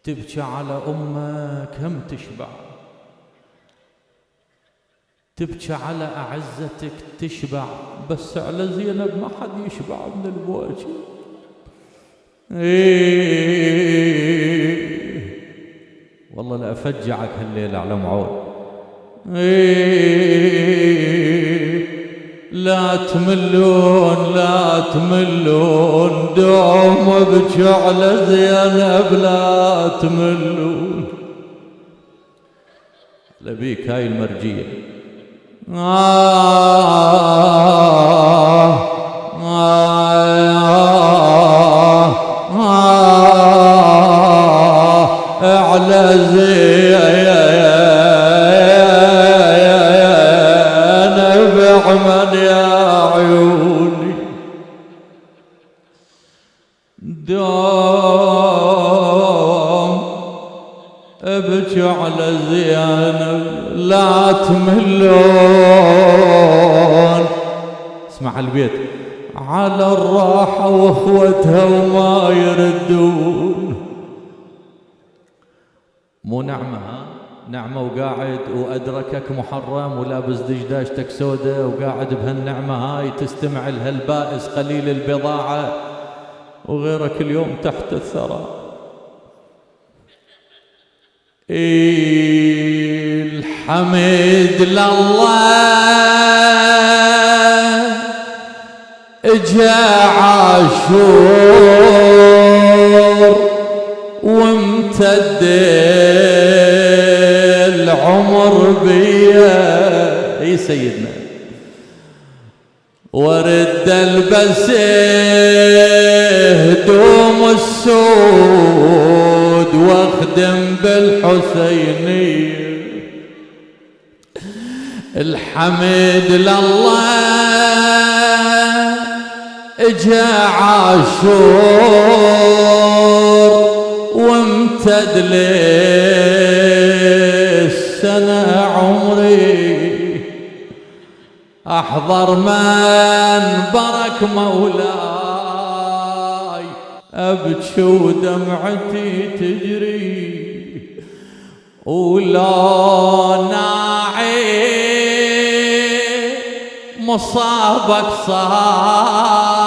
تبكي على أمك هم تشبع، تبكي على أعزتك تشبع، بس على زينب ما حد يشبع من البوكي. والله لا أفجعك هالليلة على معود. لا تملون لا تملون، دوم ابكي على زينب لا تملون. لبيك هاي المرجية. على زينب عمن يا عيوني، دوم ابكي على زينب لا تملون. اسمع البيت، على الراحة واخوتها وما يردون. مو نعمة ها؟ نعمة وقاعد وأدركك محرم ولابس دجداجتك سودة وقاعد بهالنعمة هاي تستمع لهالبائس قليل البضاعة وغيرك اليوم تحت الثرى. الحمد لله اجا عاشور وامتد العمر بيا اي سيدنا، ورد البس هدوم السود واخدم بالحسينية. الحمد لله اجا عاشور وامتد للسنة عمري، احضر من برك مولاي ابكي ودمعتي تجري، ولا ناعي مصابك صاح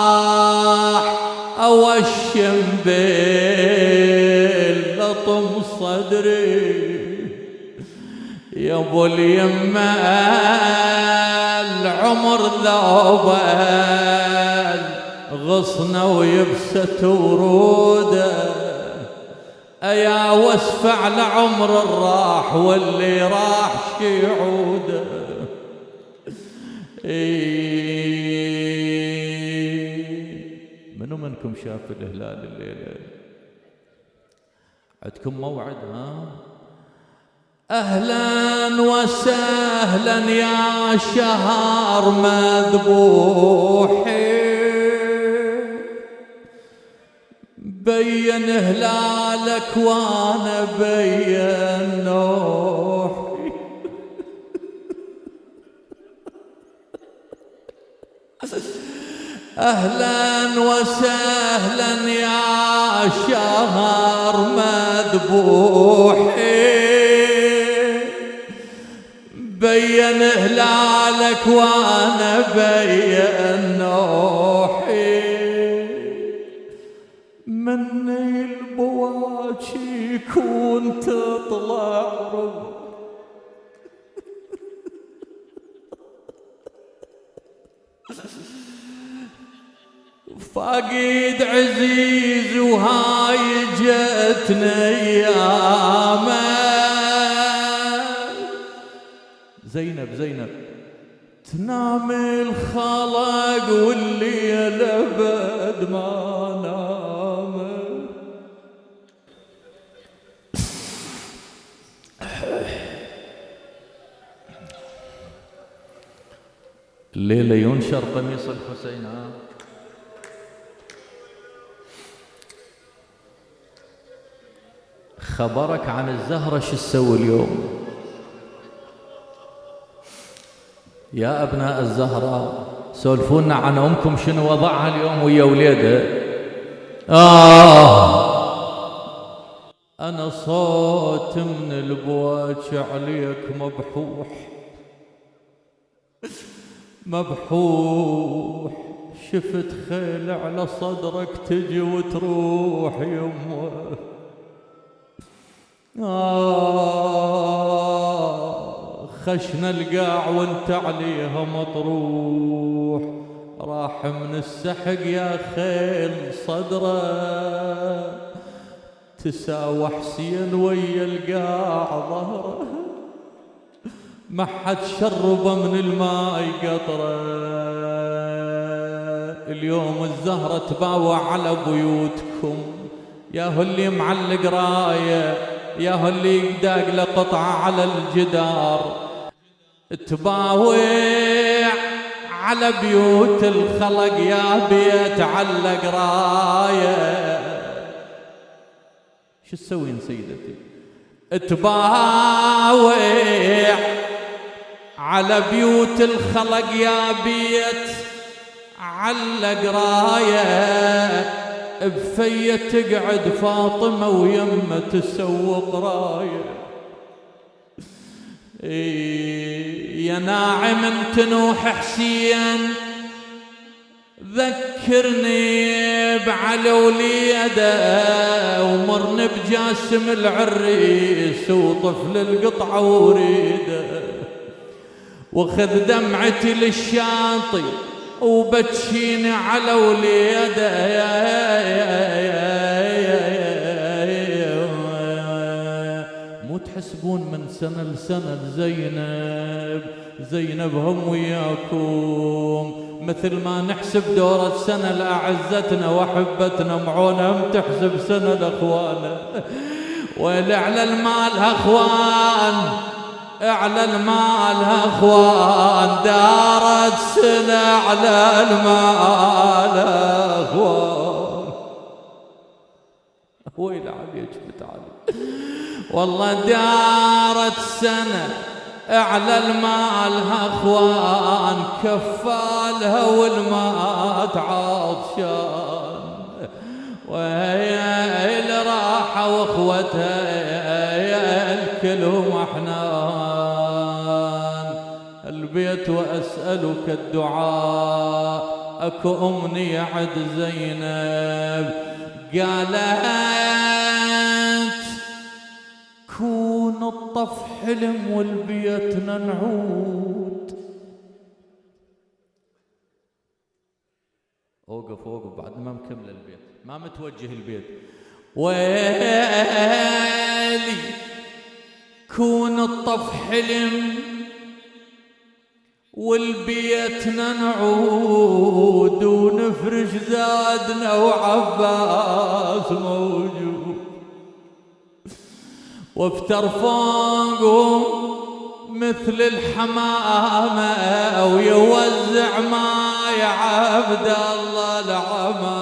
اوشم باللطم صدري. يا ابو اليمه العمر ذوبان غصنه ويبست وروده، ايا واسفع لعمر الراح واللي راح شي عوده. منو منكم شاف الهلال الليله؟ عندكم موعد ها؟ اهلا وسهلا يا شهر مذبوحي، بين هلالك وانا بين نوحي. اهلا وسهلا يا شهر مذبوحي، بين هلالك وانا بين نوحي. مني البواكي كنت تطلع فاقد عزيز وهاي جتنا ايامه. زينب تنام الخلق والليل ابد ما نام. الليلة ينشر قميص الحسين ها؟ خبرك عن الزهرة شو تسوي اليوم يا أبناء الزهراء؟ سولفونا عن أمكم شنو وضعها اليوم ويا وليدها. أنا صوت من البوج عليك مبحوح مبحوح، شفت خيل على صدرك تجي وتروح يمه. خشنا القاع وانت عليها مطروح، راح من السحق يا خيل صدره، تساوى حسين ويا القاع ظهره، ما حد شربه من الماء قطره. اليوم الزهرة تباوى على بيوتكم، يا هو اللي معلق رايه، يا هو اللي يداق له قطعة على الجدار، تباوي على بيوت الخلق يا بيت علق رايه. شو تسوين سيدتي؟ تباوي على بيوت الخلق يا بيت علق رايه، بفية تقعد فاطمة ويمه تسوق رايه. يا ناعم تنوح حسين ذكرني بعلي وليده، ومرني بجاسم العريس وطفل القطعة وريده، وخذ دمعتي للشاطئ وبتشيني على وليده. مو تحسبون من سنة لسنة زينب هم وياكم، مثل ما نحسب دورة سنة لأعزتنا وحبتنا معونهم تحسب سنة لأخوانا. ويل على المال أخوان، على المال أخوان، دارت سنة على المال أخوان. ويل عليك بتعالي والله دارت سنة على المال أخوان، كفالها والمات عطشان، وهي اللي راحة واخوتها الكلهم احنان. البيت وأسألك الدعاء، أكو أمنية عد زينب قالت كون الطف حلم والبيتنا نعود. اوقف بعد ما مكمل البيت، ما متوجه البيت. ويلي كون الطف حلم والبيتنا نعود، ونفرش زادنا وعباس موجود، وافتر فوقهم مثل الحمامة، ويوزع ما يا عبد الله العمامة.